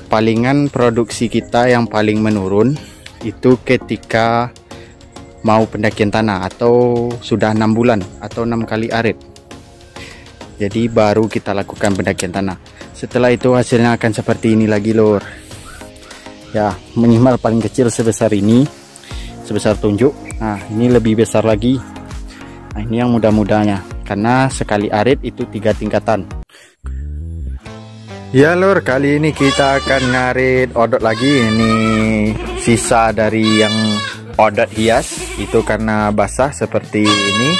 palingan produksi kita yang paling menurun itu ketika mau pendakian tanah atau sudah 6 bulan atau 6 kali arit. Jadi baru kita lakukan pendakian tanah. Setelah itu hasilnya akan seperti ini lagi lor. Ya, minimal paling kecil sebesar ini, sebesar tunjuk. Nah, ini lebih besar lagi. Nah, ini yang mudah-mudahnya, karena sekali arit itu 3 tingkatan. Ya lor, kali ini kita akan ngarit odot lagi. Ini sisa dari yang odot hias, itu karena basah seperti ini,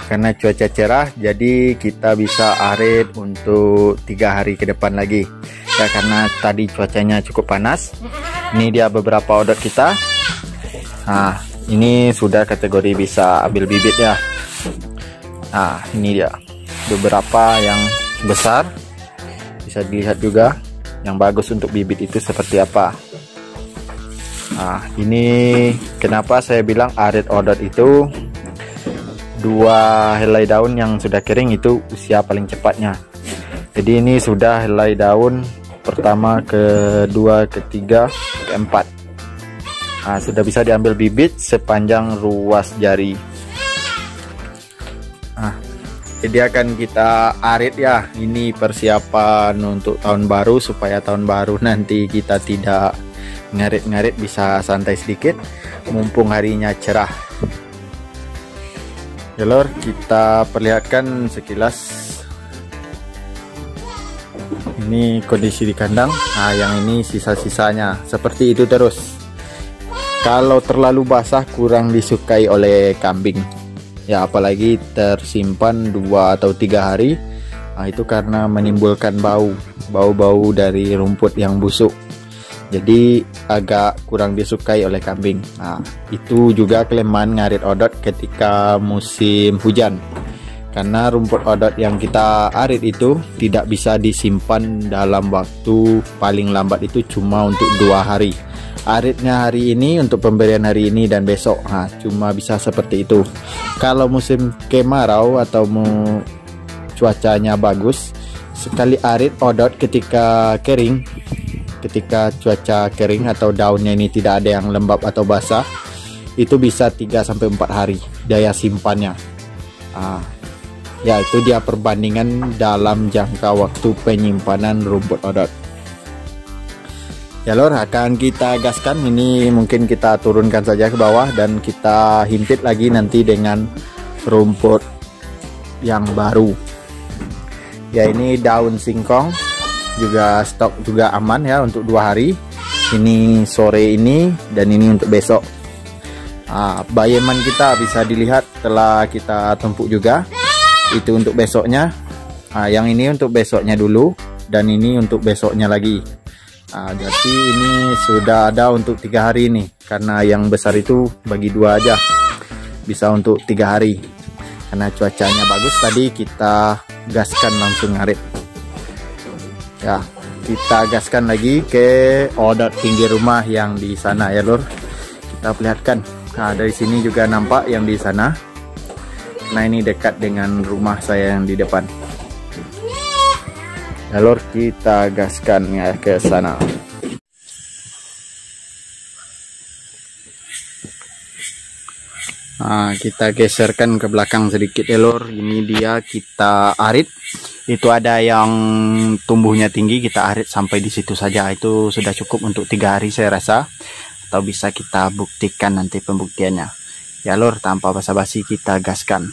karena cuaca cerah, jadi kita bisa arit untuk 3 hari ke depan lagi ya, karena tadi cuacanya cukup panas. Ini dia beberapa odot kita. Nah, ini sudah kategori bisa ambil bibit ya. Nah, ini dia beberapa yang besar, bisa dilihat juga yang bagus untuk bibit itu seperti apa. Nah, ini kenapa saya bilang arit odot itu 2 helai daun yang sudah kering itu usia paling cepatnya. Jadi ini sudah helai daun pertama, kedua, ketiga, keempat. Nah, sudah bisa diambil bibit sepanjang ruas jari. Nah, jadi akan kita arit ya. Ini persiapan untuk tahun baru, supaya tahun baru nanti kita tidak ngarit-ngarit, bisa santai sedikit mumpung harinya cerah. Ya lor, kita perlihatkan sekilas ini kondisi di kandang. Nah, yang ini sisa-sisanya seperti itu terus. Kalau terlalu basah kurang disukai oleh kambing ya, apalagi tersimpan 2 atau 3 hari. Nah, itu karena menimbulkan bau dari rumput yang busuk, jadi agak kurang disukai oleh kambing. Nah, itu juga kelemahan ngarit odot ketika musim hujan, karena rumput odot yang kita arit itu tidak bisa disimpan dalam waktu paling lambat itu cuma untuk 2 hari. Aritnya hari ini untuk pemberian hari ini dan besok. Nah, cuma bisa seperti itu. Kalau musim kemarau atau cuacanya bagus, sekali arit odot ketika kering, ketika cuaca kering atau daunnya ini tidak ada yang lembab atau basah, itu bisa 3-4 hari daya simpannya. Ya, itu dia perbandingan dalam jangka waktu penyimpanan rumput odot. Ya lor, akan kita gaskan. Ini mungkin kita turunkan saja ke bawah dan kita himpit lagi nanti dengan rumput yang baru. Ya, ini daun singkong juga stok juga aman ya untuk 2 hari. Ini sore ini dan ini untuk besok. Bayeman kita bisa dilihat telah kita tumpuk juga. Itu untuk besoknya. Yang ini untuk besoknya dulu dan ini untuk besoknya lagi. Jadi ini sudah ada untuk 3 hari ini, karena yang besar itu bagi 2 aja, bisa untuk 3 hari. Karena cuacanya bagus tadi, kita gaskan langsung ngarit. Ya, kita gaskan lagi ke odot pinggir rumah yang di sana ya lor. Kita perlihatkan. Nah, dari sini juga nampak yang di sana. Nah, ini dekat dengan rumah saya yang di depan. Ya lor, kita gaskan ya ke sana. Nah, kita geserkan ke belakang sedikit ya lor. Ini dia kita arit. Itu ada yang tumbuhnya tinggi, kita arit sampai di situ saja. Itu sudah cukup untuk 3 hari saya rasa. Atau bisa kita buktikan nanti pembuktiannya. Ya lor, tanpa basa-basi kita gaskan.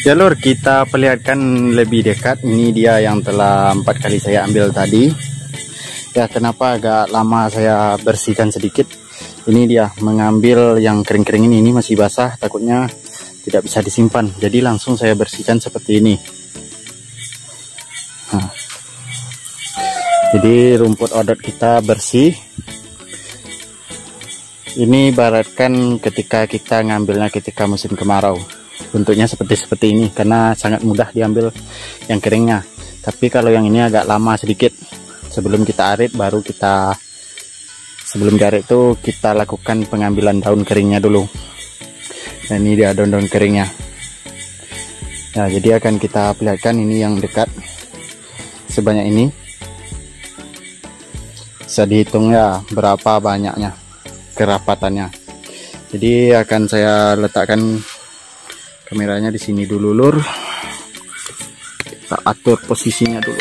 Jalur kita perlihatkan lebih dekat. Ini dia yang telah 4 kali saya ambil tadi. Ya, kenapa agak lama saya bersihkan sedikit. Ini dia mengambil yang kering-kering ini masih basah, takutnya tidak bisa disimpan. Jadi langsung saya bersihkan seperti ini. Nah, jadi rumput odot kita bersih. Ini ibaratkan ketika kita ngambilnya ketika musim kemarau. Bentuknya seperti ini karena sangat mudah diambil yang keringnya. Tapi kalau yang ini agak lama sedikit. Sebelum kita arit baru kita, sebelum diarit itu kita lakukan pengambilan daun keringnya dulu. Dan ini dia daun-daun keringnya. Nah, jadi akan kita perlihatkan ini yang dekat sebanyak ini. Bisa dihitung ya berapa banyaknya kerapatannya. Jadi akan saya letakkan kameranya di sini dulu, lur. Kita atur posisinya dulu.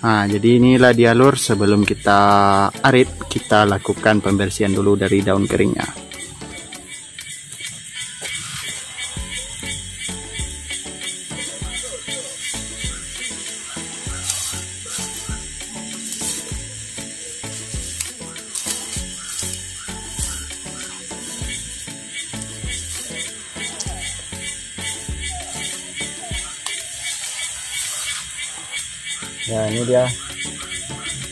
Nah, jadi inilah dia, lur. Sebelum kita arit, kita lakukan pembersihan dulu dari daun keringnya. Nah, ini dia.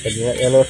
Kita lihat ya, lur.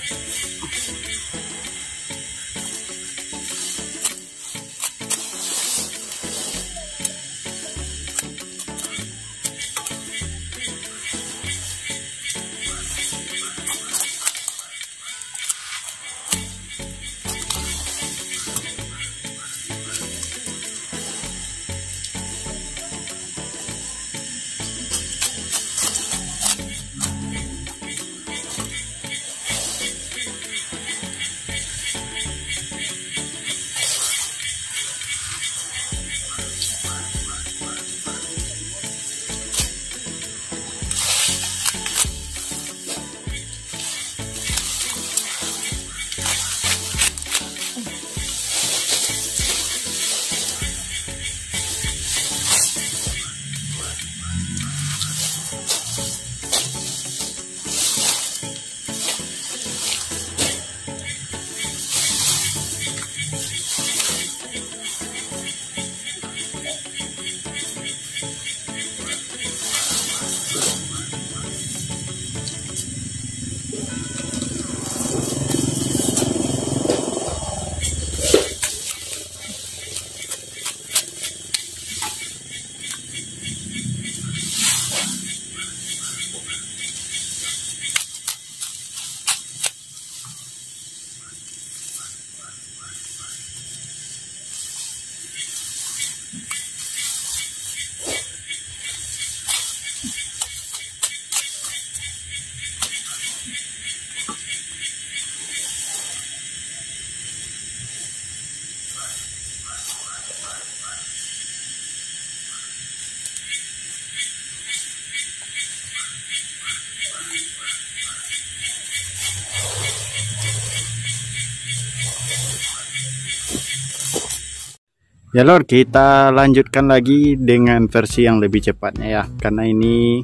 Ya, lor, kita lanjutkan lagi dengan versi yang lebih cepatnya ya, karena ini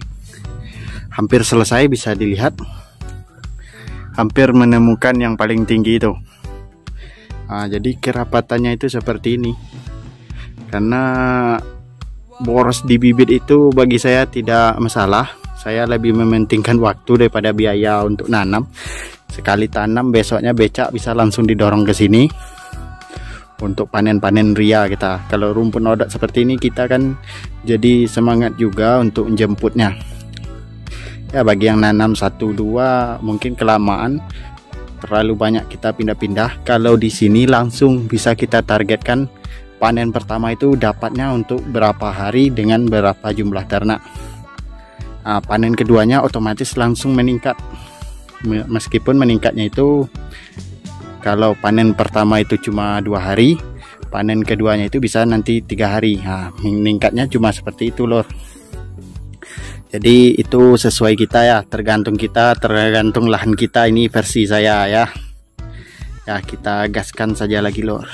hampir selesai. Bisa dilihat hampir menemukan yang paling tinggi itu. Nah, jadi kerapatannya itu seperti ini. Karena boros di bibit itu bagi saya tidak masalah, Saya lebih mementingkan waktu daripada biaya untuk nanam. Sekali tanam besoknya becak bisa langsung didorong ke sini untuk panen-panen ria kita. Kalau rumput odot seperti ini kita kan jadi semangat juga untuk menjemputnya. Ya, bagi yang nanam 1-2 mungkin kelamaan, terlalu banyak kita pindah-pindah. Kalau di sini langsung bisa kita targetkan panen pertama itu dapatnya untuk berapa hari dengan berapa jumlah ternak. Nah, panen keduanya otomatis langsung meningkat. Meskipun meningkatnya itu kalau panen pertama itu cuma 2 hari, panen keduanya itu bisa nanti 3 hari. Nah, meningkatnya cuma seperti itu lor. Jadi itu sesuai kita ya, tergantung lahan kita. Ini versi saya ya. Ya, kita gaskan saja lagi lor.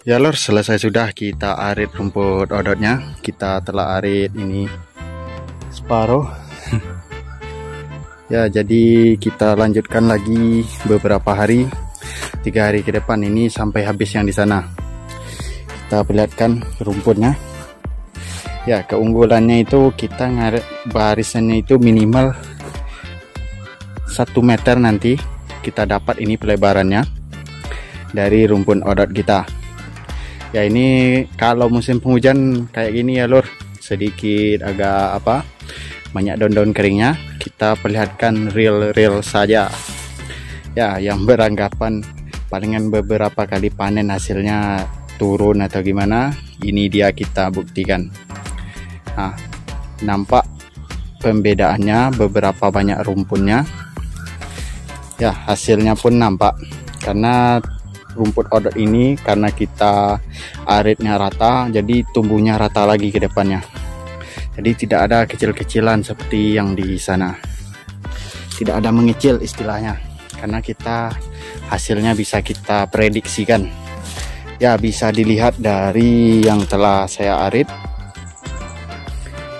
Ya lor, selesai sudah kita arit rumput odotnya. Kita telah arit ini separuh. Ya, jadi kita lanjutkan lagi beberapa hari, 3 hari ke depan ini sampai habis yang di sana. Kita perlihatkan rumputnya. Ya, keunggulannya itu kita ngarit barisannya itu minimal 1 meter nanti kita dapat ini pelebarannya dari rumput odot kita. Ya, ini kalau musim penghujan kayak gini ya lur, sedikit agak banyak daun-daun keringnya, kita perlihatkan real saja ya, yang beranggapan palingan beberapa kali panen hasilnya turun atau gimana. Ini dia kita buktikan. Nah, nampak pembedaannya, beberapa banyak rumputnya ya, hasilnya pun nampak karena rumput odot ini karena kita aritnya rata, jadi tumbuhnya rata lagi ke depannya. Jadi tidak ada kecil-kecilan seperti yang di sana, tidak ada mengecil istilahnya, karena kita hasilnya bisa kita prediksikan ya, bisa dilihat dari yang telah saya arit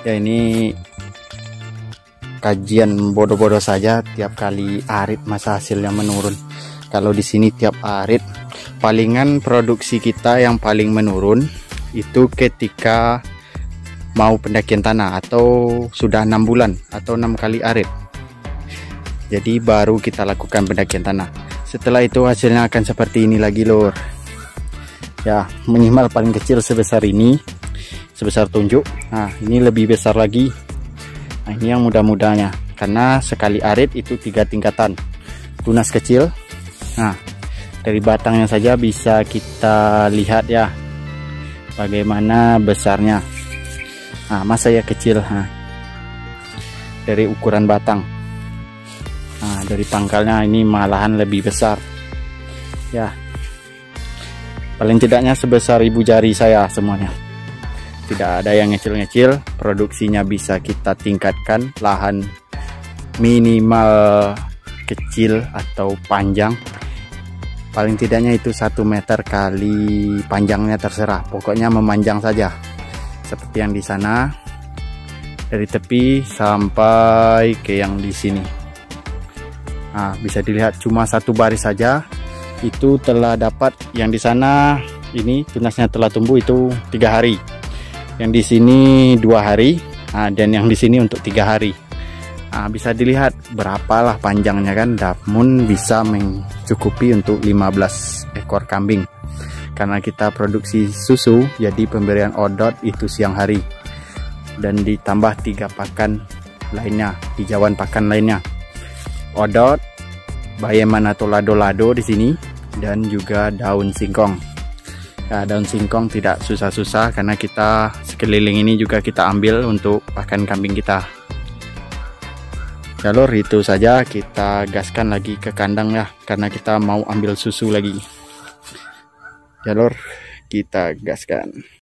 ya. Ini kajian bodoh-bodoh saja, tiap kali arit masa hasilnya menurun. Kalau di sini tiap arit palingan produksi kita yang paling menurun itu ketika mau pendakian tanah atau sudah 6 bulan atau 6 kali arit. Jadi baru kita lakukan pendakian tanah. Setelah itu hasilnya akan seperti ini lagi lor. Ya, minimal paling kecil sebesar ini, sebesar tunjuk. Nah, ini lebih besar lagi. Nah, ini yang mudah-mudahnya karena sekali arit itu 3 tingkatan. Tunas kecil. Nah, dari batangnya saja bisa kita lihat ya bagaimana besarnya. Nah, masa ya kecil. Nah, dari ukuran batang. Nah, dari pangkalnya ini malahan lebih besar ya, paling tidaknya sebesar ibu jari saya semuanya. Tidak ada yang ngecil-ngecil. Produksinya bisa kita tingkatkan, lahan minimal kecil atau panjang paling tidaknya itu 1 meter kali panjangnya, terserah, pokoknya memanjang saja seperti yang di sana, dari tepi sampai ke yang di sini. Nah, bisa dilihat cuma 1 baris saja itu telah dapat. Yang di sana ini tunasnya telah tumbuh itu 3 hari, yang di sini 2 hari, dan yang di sini untuk 3 hari. Bisa dilihat berapalah panjangnya kan, namun bisa mencukupi untuk 15 ekor kambing. Karena kita produksi susu, jadi pemberian odot itu siang hari, dan ditambah 3 pakan lainnya, hijauan pakan lainnya, odot, bayeman atau lado-lado di sini, dan juga daun singkong. Nah, daun singkong tidak susah-susah karena kita sekeliling ini juga kita ambil untuk pakan kambing kita. Ya lor, itu saja, kita gaskan lagi ke kandang ya, karena kita mau ambil susu lagi. Ya lor, kita gaskan.